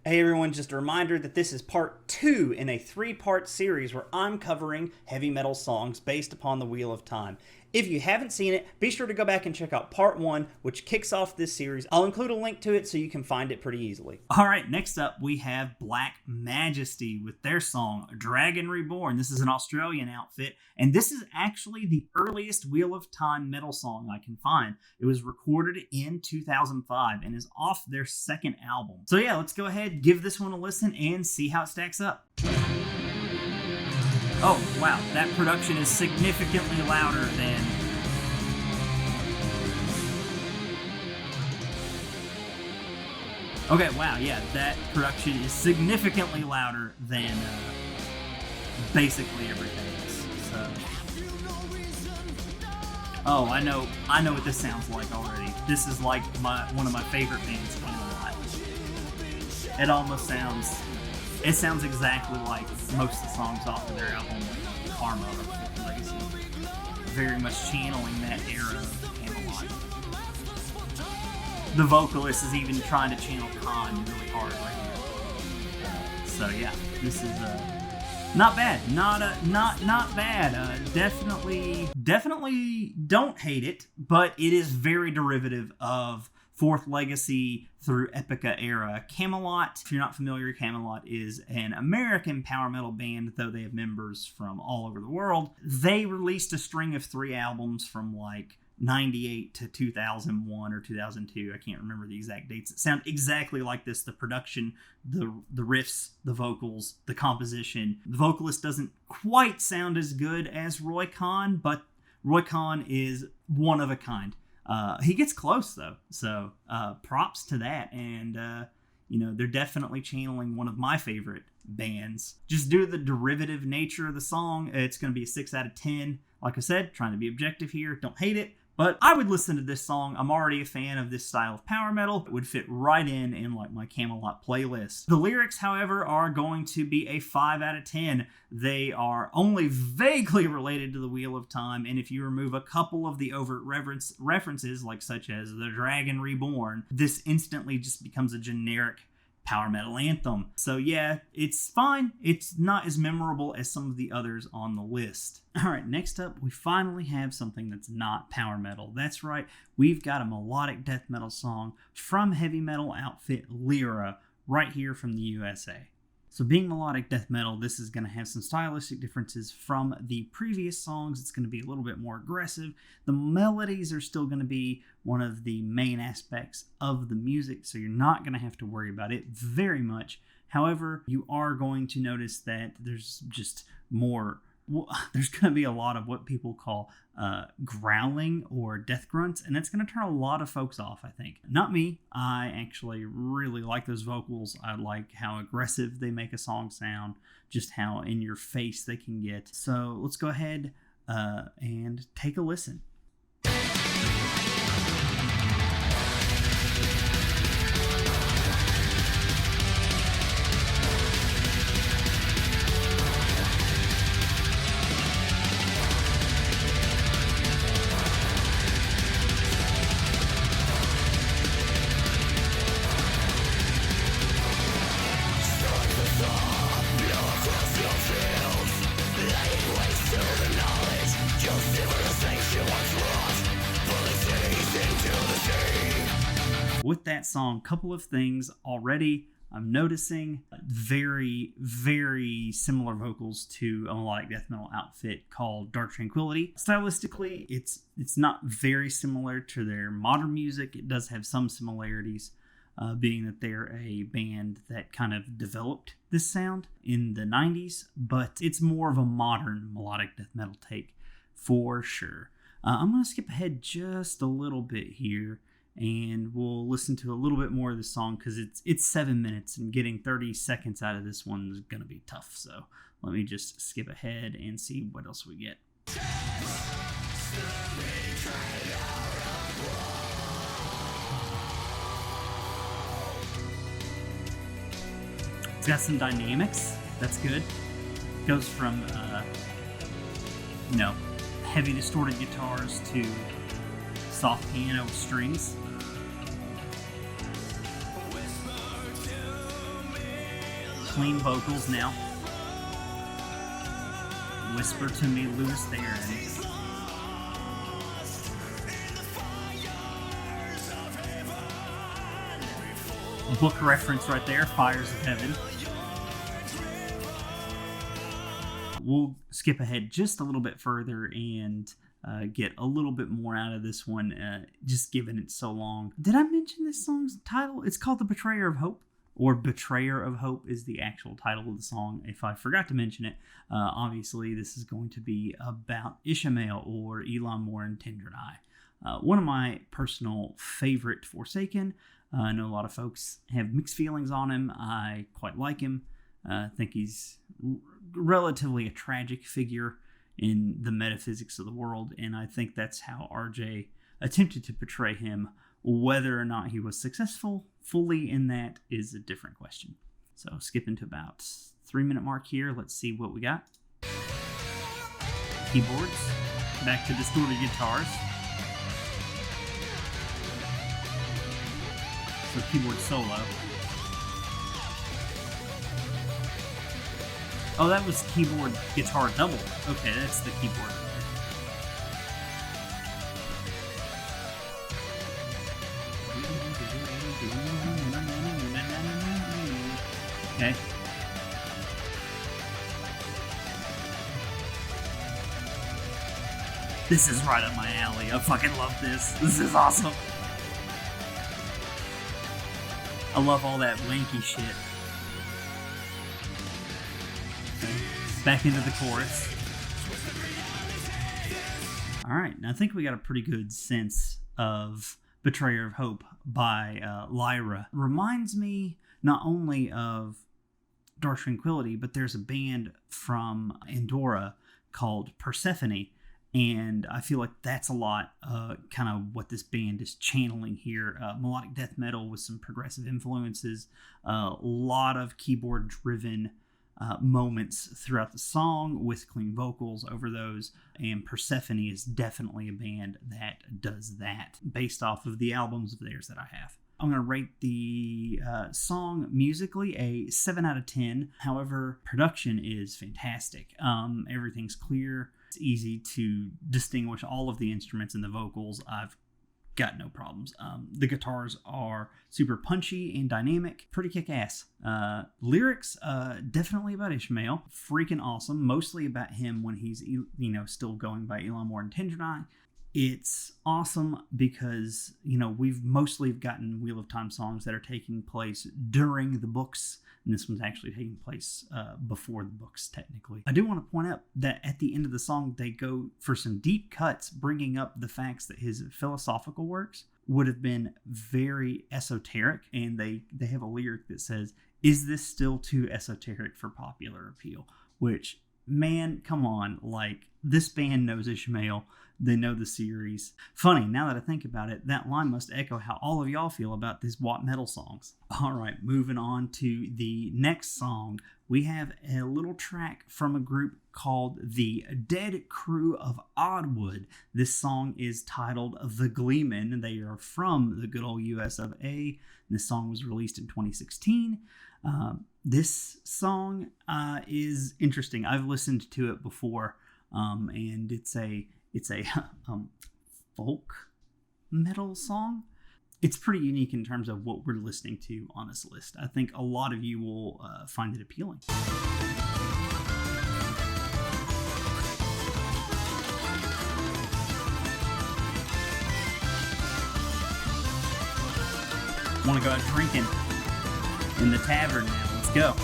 Hey everyone, just a reminder that this is part 2 in a 3-part series where I'm covering heavy metal songs based upon the Wheel of Time. If you haven't seen it, be sure to go back and check out part 1, which kicks off this series. I'll include a link to it so you can find it pretty easily. Alright, next up we have Black Majesty with their song Dragon Reborn. This is an Australian outfit, and this is actually the earliest Wheel of Time metal song I can find. It was recorded in 2005 and is off their second album. So yeah, let's go ahead, give this one a listen, and see how it stacks up. Oh, wow, that production is significantly louder than... Okay, wow, yeah, that production is significantly louder than basically everything else, so... Oh, I know what this sounds like already. This is like one of my favorite bands in a lot. It almost sounds... It sounds exactly like most of the songs off of their album, Karma or Legacy. Very much channeling that era of Camelot. The vocalist is even trying to channel Khan really hard right here. So yeah, this is not bad. Not bad. Definitely don't hate it, but it is very derivative of Fourth Legacy through Epica era. Camelot, if you're not familiar, Camelot is an American power metal band, though they have members from all over the world. They released a string of 3 albums from like 98 to 2001 or 2002. I can't remember the exact dates. It sound exactly like this. The production, the riffs, the vocals, the composition. The vocalist doesn't quite sound as good as Roy Khan, but Roy Khan is one of a kind. He gets close though, so props to that, and they're definitely channeling one of my favorite bands. Just due to the derivative nature of the song, it's going to be a 6 out of 10. Like I said, trying to be objective here, don't hate it, but I would listen to this song. I'm already a fan of this style of power metal. It would fit right in like my Camelot playlist. The lyrics, however, are going to be a 5 out of 10. They are only vaguely related to the Wheel of Time, and if you remove a couple of the overt references, like such as the Dragon Reborn, this instantly just becomes a generic power metal anthem. So yeah, it's fine. It's not as memorable as some of the others on the list. Alright, next up, we finally have something that's not power metal. That's right, we've got a melodic death metal song from heavy metal outfit Lyra, right here from the USA. So being melodic death metal, this is going to have some stylistic differences from the previous songs. It's going to be a little bit more aggressive. The melodies are still going to be one of the main aspects of the music, so you're not going to have to worry about it very much. However, you are going to notice that there's just more... Well, there's going to be a lot of what people call growling or death grunts, and that's going to turn a lot of folks off, I think. Not me. I actually really like those vocals. I like how aggressive they make a song sound, just how in your face they can get. So let's go ahead and take a listen. With that song, couple of things already I'm noticing. Very, very similar vocals to a melodic death metal outfit called Dark Tranquillity. Stylistically, it's not very similar to their modern music. It does have some similarities, being that they're a band that kind of developed this sound in the 90s, but it's more of a modern melodic death metal take for sure. I'm going to skip ahead just a little bit here, and we'll listen to a little bit more of this song because it's 7 minutes, and getting 30 seconds out of this one is going to be tough. So let me just skip ahead and see what else we get. It's got some dynamics. That's good. Goes from heavy distorted guitars to soft piano with strings. clean vocals now. Whisper to me, Louis Theron. Book reference right there, Fires of Heaven. We'll skip ahead just a little bit further and get a little bit more out of this one, just given it's so long. Did I mention this song's title? It's called The Betrayer of Hope, or Betrayer of Hope is the actual title of the song. If I forgot to mention it, obviously this is going to be about Ishmael, or Elam Moore and Tenderneye. One of my personal favorite Forsaken. I know a lot of folks have mixed feelings on him. I quite like him. I think he's relatively a tragic figure in the metaphysics of the world, and I think that's how RJ attempted to portray him. Whether or not he was successful fully in that is a different question. So skipping to about 3-minute mark here, let's see what we got. Keyboards, back to distorted guitars. So keyboard solo. Oh, that was keyboard guitar double. Okay, that's the keyboard. Okay. This is right up my alley. I fucking love this. This is awesome. I love all that wanky shit. Back into the chorus. Alright, now I think we got a pretty good sense of Betrayer of Hope by Lyra. Reminds me not only of Dark Tranquillity, but there's a band from Andorra called Persephone, and I feel like that's a lot kind of what this band is channeling here. Melodic death metal with some progressive influences, a lot of keyboard-driven moments throughout the song with clean vocals over those, and Persephone is definitely a band that does that based off of the albums of theirs that I have. I'm going to rate the song musically a 7 out of 10. However, production is fantastic. Everything's clear. It's easy to distinguish all of the instruments and the vocals. I've got no problems. The guitars are super punchy and dynamic. Pretty kick-ass. Lyrics, definitely about Ishmael. Freaking awesome. Mostly about him when he's, still going by Elam Moore and Tenderneye. It's awesome because, we've mostly gotten Wheel of Time songs that are taking place during the books. And this one's actually taking place before the books, technically. I do want to point out that at the end of the song, they go for some deep cuts, bringing up the facts that his philosophical works would have been very esoteric. And they have a lyric that says, "Is this still too esoteric for popular appeal?" Which, man, come on. Like, this band knows Ishmael. They know the series. Funny, now that I think about it, that line must echo how all of y'all feel about these Watt metal songs. Alright, moving on to the next song. We have a little track from a group called the Dead Crew of Oddwood. This song is titled The Gleemen. They are from the good old US of A. This song was released in 2016. This song is interesting. I've listened to it before, and it's a folk metal song. It's pretty unique in terms of what we're listening to on this list. I think a lot of you will find it appealing. Want to go out drinking in the tavern now. Let's go.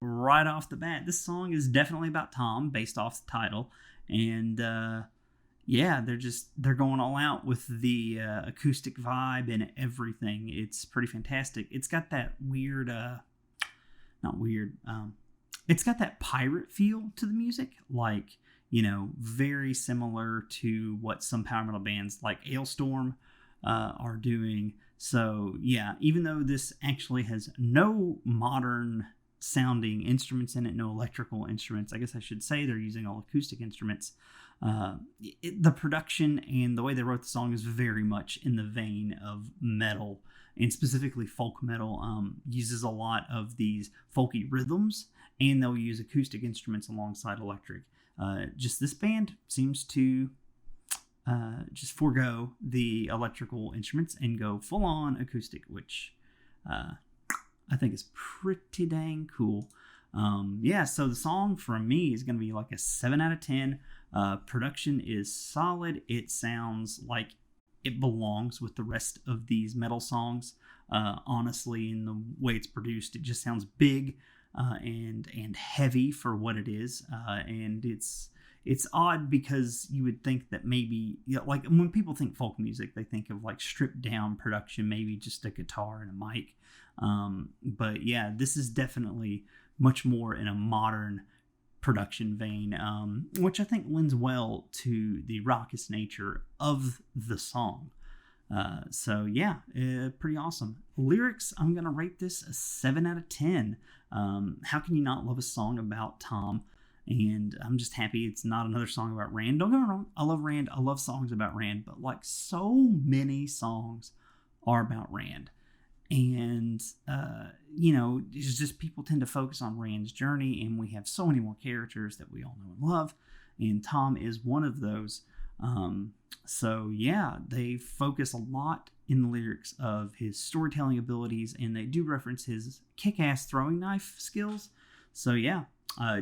Right off the bat, this song is definitely about Tom, based off the title, and they're going all out with the acoustic vibe and everything. It's pretty fantastic. It's got that weird not weird. It's got that pirate feel to the music, like, you know, very similar to what some power metal bands like Ailstorm are doing. So yeah, even though this actually has no modern sounding instruments in it, no electrical instruments, I guess I should say they're using all acoustic instruments. The production and the way they wrote the song is very much in the vein of metal, and specifically folk metal. Uses a lot of these folky rhythms, and they'll use acoustic instruments alongside electric. Just this band seems to just forego the electrical instruments and go full on acoustic, which I think is pretty dang cool. Yeah, so the song from me is going to be like a 7 out of 10. Production is solid. It sounds like it belongs with the rest of these metal songs. Honestly, in the way it's produced, it just sounds big and heavy for what it is. And it's odd because you would think that maybe, you know, like when people think folk music, they think of like stripped down production, maybe just a guitar and a mic. But yeah, this is definitely much more in a modern production vein, which I think lends well to the raucous nature of the song. So yeah, pretty awesome. Lyrics, I'm going to rate this a 7 out of 10. How can you not love a song about Tom? And I'm just happy it's not another song about Rand. Don't get me wrong, I love Rand. I love songs about Rand, but like so many songs are about Rand. And, you know, it's just people tend to focus on Rand's journey, and we have so many more characters that we all know and love, and Tom is one of those. So yeah, they focus a lot in the lyrics of his storytelling abilities, and they do reference his kick-ass throwing knife skills. So yeah,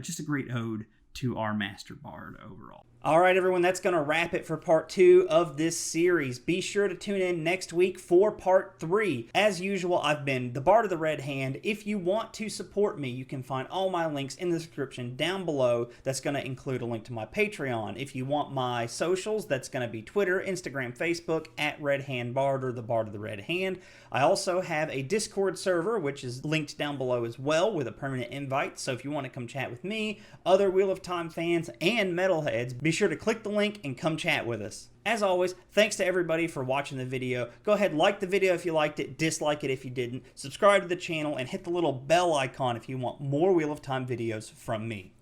just a great ode to our master bard overall. All right, everyone, that's going to wrap it for part 2 of this series. Be sure to tune in next week for part 3. As usual, I've been the Bard of the Red Hand. If you want to support me, you can find all my links in the description down below. That's going to include a link to my Patreon. If you want my socials, that's going to be Twitter, Instagram, Facebook, at Red Hand Bard or the Bard of the Red Hand. I also have a Discord server, which is linked down below as well with a permanent invite. So if you want to come chat with me, other Wheel of Time fans, and metalheads, be sure to click the link and come chat with us. As always, thanks to everybody for watching the video. Go ahead, like the video if you liked it, dislike it if you didn't, subscribe to the channel, and hit the little bell icon if you want more Wheel of Time videos from me.